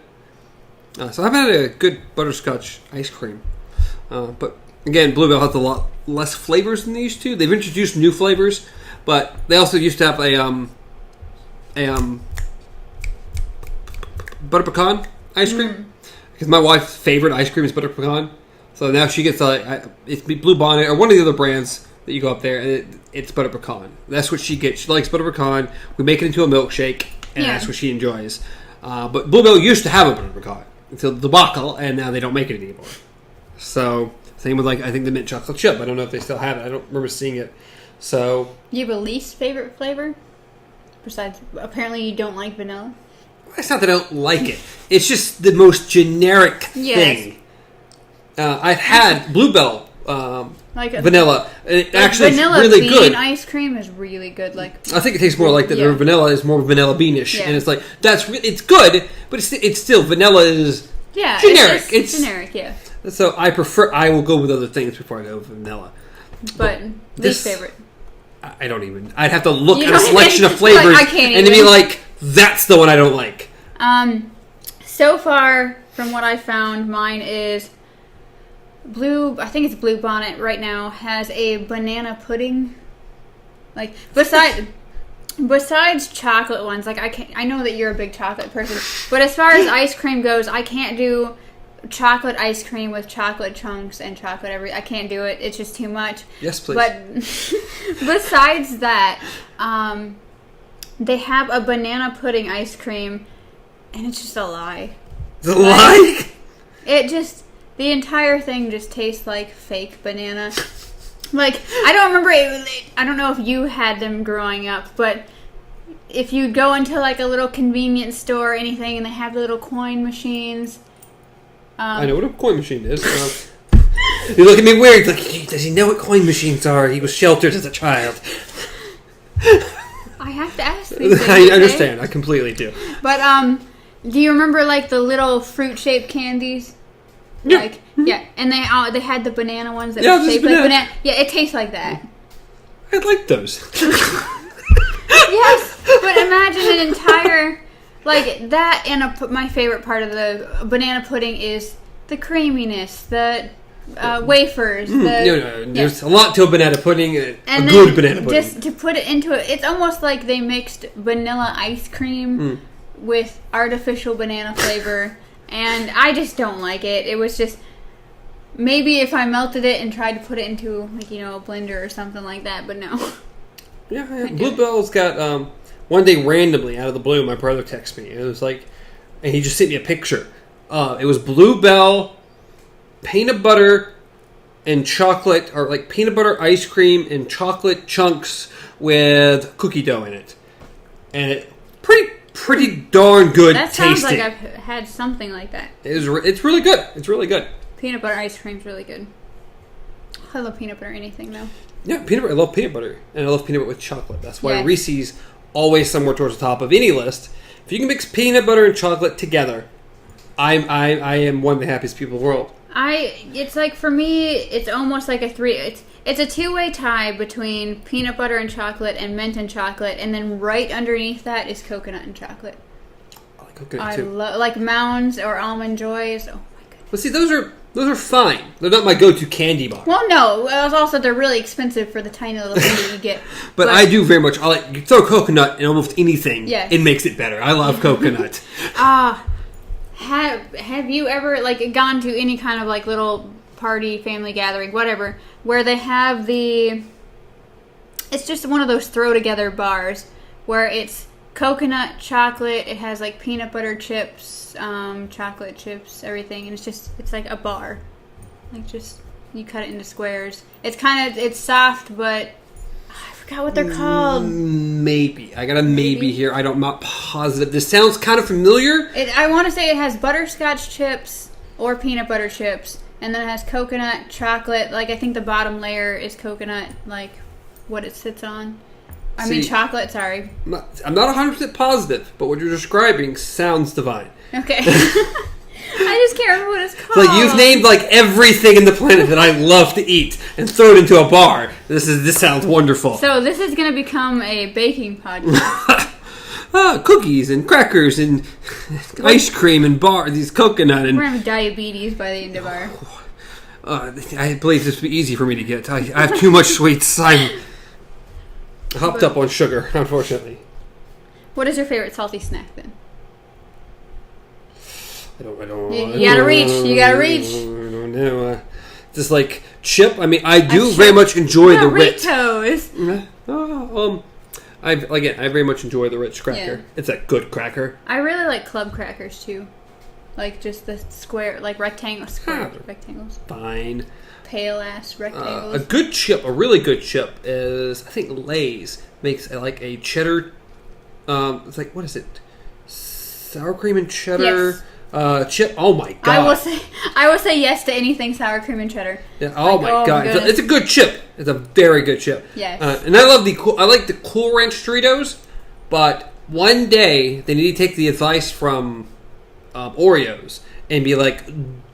So I've had a good butterscotch ice cream. But again, Bluebell has a lot less flavors than they used to. They've introduced new flavors. But they also used to have a butter pecan ice cream. Because my wife's favorite ice cream is butter pecan. So now she gets it's Blue Bonnet or one of the other brands that you go up there, and it's butter pecan. That's what she gets. She likes butter pecan. We make it into a milkshake, and that's what she enjoys. But Bluebell used to have a butter pecan until the debacle, and now they don't make it anymore. So same with I think the mint chocolate chip. I don't know if they still have it. I don't remember seeing it. So you have a least favorite flavor? Besides, apparently you don't like vanilla. It's not that I don't like it. It's just the most generic thing. I've had Bluebell vanilla. It actually vanilla is really bean good. Ice cream is really good. I think it tastes more like that. The vanilla is more vanilla beanish, and it's it's good, but it's still vanilla is generic. It's generic, So I will go with other things before I go with vanilla. But least favorite. I don't even. I'd have to look at a selection of flavors and to be like, that's the one I don't like. So far, from what I found, mine is I think it's Blue Bonnet right now, has a banana pudding. Besides chocolate ones, I know that you're a big chocolate person, but as far as ice cream goes, I can't do chocolate ice cream with chocolate chunks and chocolate I can't do it. It's just too much. Yes, please. But besides that, they have a banana pudding ice cream, and it's just a lie. It's a lie? The entire thing just tastes like fake banana. I don't remember I don't know if you had them growing up, but if you go into a little convenience store or anything and they have the little coin machines. I know what a coin machine is. You look at me weird. Does he know what coin machines are? He was sheltered as a child. I have to ask these things. I understand. I completely do. But do you remember the little fruit-shaped candies? Yeah. And they had the banana ones that were shaped like banana. Yeah, it tastes like that. I like those. Yes, but imagine an entire that, and my favorite part of the banana pudding is the creaminess, the wafers. There's a lot to a banana pudding. And a good banana pudding. Just to put it into it, it's almost like they mixed vanilla ice cream with artificial banana flavor. And I just don't like it. It was just, maybe if I melted it and tried to put it into, a blender or something like that, but no. Yeah. Bluebell's got, one day randomly, out of the blue, my brother texted me. It was and he just sent me a picture. It was Bluebell, peanut butter, and chocolate, or peanut butter ice cream and chocolate chunks with cookie dough in it. And it, pretty darn good tasting. That sounds like I've had something like that. It's really good. It's really good. Peanut butter ice cream's really good. I love peanut butter anything, though. Yeah, peanut butter. I love peanut butter. And I love peanut butter with chocolate. That's why Reese's always somewhere towards the top of any list. If you can mix peanut butter and chocolate together, I am one of the happiest people in the world. It's for me, it's almost like it's a two-way tie between peanut butter and chocolate and mint and chocolate, and then right underneath that is coconut and chocolate. I like coconut too. Like Mounds or Almond Joys. Oh my goodness. But see, those are fine. They're not my go-to candy bar. Well, no. Also, they're really expensive for the tiny little thing that you get. but I do very much. You throw coconut in almost anything. Yes. It makes it better. I love coconut. Have you ever gone to any kind of little party, family gathering, whatever, where they have it's just one of those throw together bars where it's coconut, chocolate, it has peanut butter chips, chocolate chips, everything, and it's like a bar. You cut it into squares. It's soft, but I forgot what they're called. Maybe. I got a maybe here. I'm not positive. This sounds kind of familiar. I want to say it has butterscotch chips or peanut butter chips, and then it has coconut, chocolate. I think the bottom layer is coconut, what it sits on. Chocolate, sorry. I'm not 100% positive, but what you're describing sounds divine. Okay. I just can't remember what it's called. You've named everything in the planet that I love to eat and throw it into a bar. This sounds wonderful. So this is going to become a baking podcast. Cookies and crackers and ice cream and these coconut and... We're going to have diabetes by the end of our... I believe this would be easy for me to get. I have too much sweets. I'm hopped up on sugar, unfortunately. What is your favorite salty snack then? I don't. You gotta reach. You gotta reach. I don't know. Just like chip. I mean, I do very much enjoy the Ritz. Doritos. I very much enjoy the Ritz cracker. Yeah. It's a good cracker. I really like club crackers too, like just the square, like rectangles. Rectangles. Fine. Pale ass rectangles. A good chip, a really good chip is I think Lay's makes like a cheddar. It's like what is it? Sour cream and cheddar. Yes. Chip. Oh my god! I will say yes to anything sour cream and cheddar. Yeah. Oh my god! It's a good chip. It's a very good chip. Yes. And I love I like the Cool Ranch Doritos, but one day they need to take the advice from Oreos and be like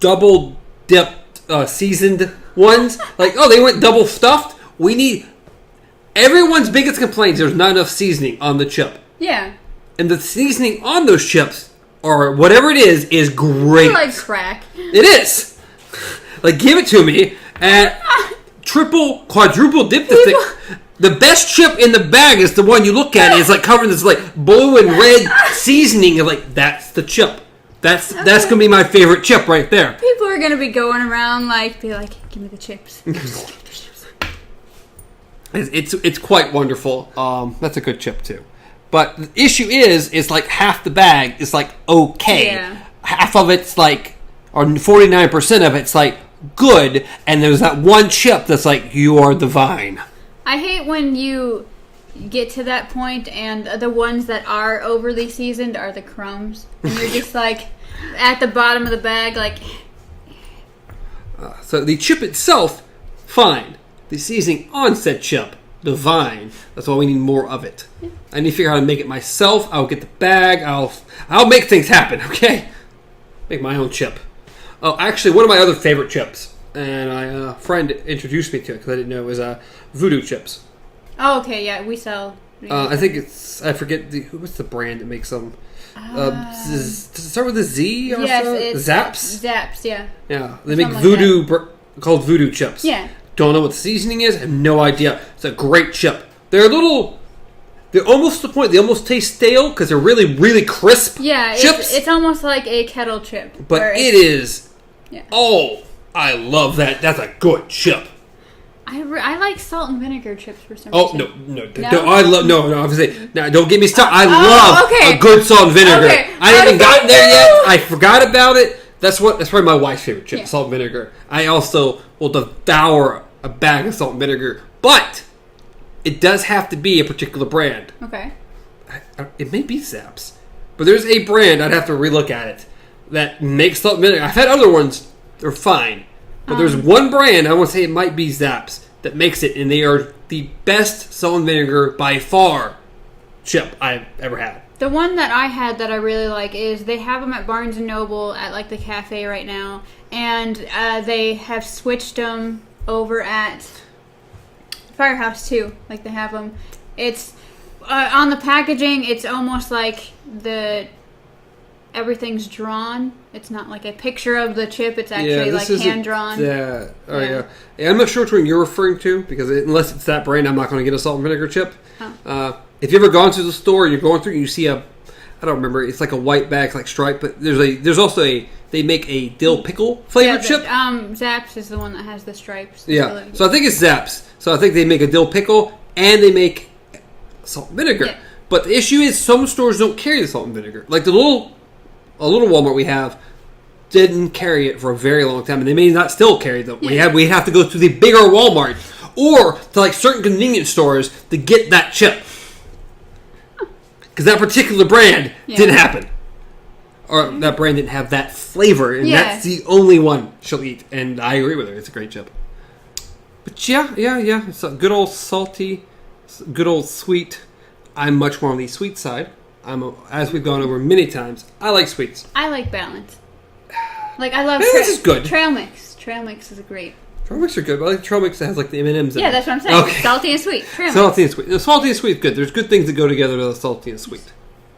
double dipped seasoned ones. Like they went double stuffed. We need everyone's biggest complaint is there's not enough seasoning on the chip. Yeah. And the seasoning on those chips, or whatever it is great. I like crack. It is. Like, give it to me, and triple, quadruple dip the thing. The best chip in the bag is the one you look at. It's like covered in this like blue and red seasoning. You're like, that's the chip. That's gonna be my favorite chip right there. People are gonna be going around be like, give me the chips. It's quite wonderful. That's a good chip too. But the issue is, it's like half the bag is like okay. Yeah. Half of it's like, or 49% of it's like good, and there's that one chip that's like, you are divine. I hate when you get to that point and the ones that are overly seasoned are the crumbs. And you're just like, at the bottom of the bag, like... So the chip itself, fine. The seasoning on said chip, divine. That's why we need more of it. I need to figure out how to make it myself. I'll get the bag. I'll make things happen, okay? Make my own chip. Oh, actually, one of my other favorite chips, and a friend introduced me to it because I didn't know it was Voodoo chips. Oh, okay, yeah, we sell. I think I forget, what's the brand that makes them? Does it start with a Z or something? It's Zaps? Zaps, yeah. Yeah, they make Voodoo, called Voodoo chips. Yeah. Don't know what the seasoning is. I have no idea. It's a great chip. They're almost to the point. They almost taste stale because they're really, really crisp. Yeah, chips. It's almost like a kettle chip. But it is. Yeah. Oh, I love that. That's a good chip. I like salt and vinegar chips for some reason. No. I love obviously. Now, don't get me started. I love a good salt and vinegar. Okay. I haven't even gotten there yet. I forgot about it. That's probably my wife's favorite chip, salt and vinegar. I also will devour a bag of salt and vinegar, but it does have to be a particular brand. Okay. It may be Zapp's, but there's a brand, I'd have to relook at it, that makes salt and vinegar. I've had other ones, they're fine. But there's one brand, I want to say it might be Zapp's, that makes it, and they are the best salt and vinegar by far chip I've ever had. The one that I had that I really like is they have them at Barnes & Noble at like the cafe right now, and they have switched them over at Firehouse too. Like they have them. It's on the packaging. It's almost like everything's drawn. It's not like a picture of the chip. It's actually like hand drawn. Yeah. I'm not sure which one you're referring to because unless it's that brand, I'm not going to get a salt and vinegar chip. Oh. If you ever gone to the store and you're going through and you see I don't remember, it's like a white bag like stripe, but there's also they make a dill pickle flavored chip. Zapp's is the one that has the stripes. Yeah. So I think it's Zapp's. So I think they make a dill pickle and they make salt and vinegar. Yeah. But the issue is some stores don't carry the salt and vinegar. Like a little Walmart we have didn't carry it for a very long time, and they may not still carry them. Yeah. We have to go to the bigger Walmart or to like certain convenience stores to get that chip. Because that particular brand didn't happen. Or that brand didn't have that flavor. And that's the only one she'll eat. And I agree with her. It's a great chip. But yeah. It's a good old salty, good old sweet. I'm much more on the sweet side. As we've gone over many times, I like sweets. I like balance. Like, I love this is good. Trail mix. Trail mix is great. Trail mix are good, but I like trail mix that has like the M&M's in it. Yeah, that's what I'm saying. Okay. Salty and sweet. Trail salty and sweet. The salty and sweet is good. There's good things that go together with salty and sweet.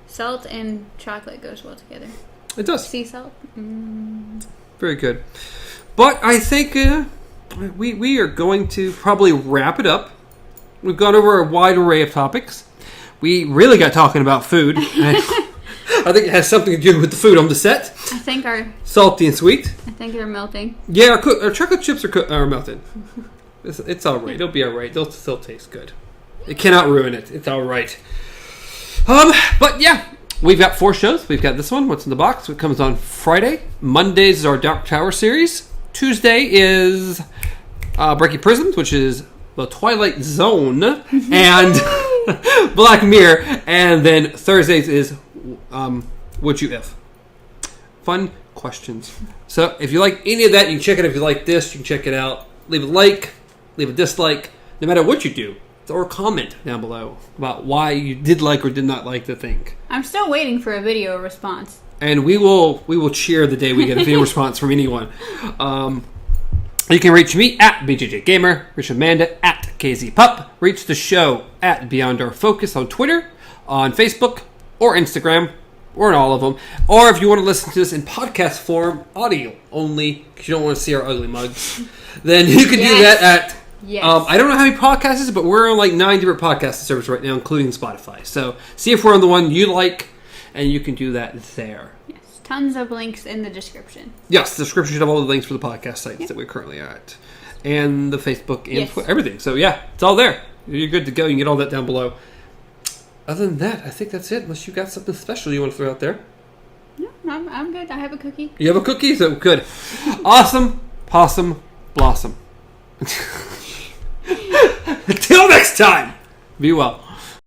Salt and chocolate goes well together. It does. Sea salt. Very good. But I think we are going to probably wrap it up. We've gone over a wide array of topics. We really got talking about food. I think it has something to do with the food on the set. I think salty and sweet. I think they're melting. Yeah, our chocolate chips are melted. It's all right. It'll be all right. They'll still taste good. It cannot ruin it. It's all right. But yeah, we've got 4 shows. We've got this one, What's in the Box, which comes on Friday. Mondays is our Dark Tower series. Tuesday is Breaking Prisms, which is the Twilight Zone and Black Mirror. And then Thursdays is Would You If? Fun questions. So if you like any of that, you can check it. If you like this, you can check it out. Leave a like, leave a dislike, no matter what you do. Or comment down below about why you did like or did not like the thing. I'm still waiting for a video response. And we will cheer the day we get a video response from anyone. You can reach me at BJJGamer, reach Amanda at KZPup, reach the show at Beyond Our Focus on Twitter, on Facebook, or Instagram, or in all of them. Or if you want to listen to this in podcast form, audio only, because you don't want to see our ugly mugs, then you can do that at... Yes. I don't know how many podcasts it is, but we're on like 9 different podcast services right now, including Spotify. So see if we're on the one you like, and you can do that there. Yes, tons of links in the description. Yes, the description should have all the links for the podcast sites that we're currently at, and the Facebook and everything. So yeah, it's all there. You're good to go. You can get all that down below. Other than that, I think that's it. Unless you got something special you want to throw out there. No, I'm good. I have a cookie. You have a cookie? So good. Awesome. Possum. Blossom. Until next time, be well.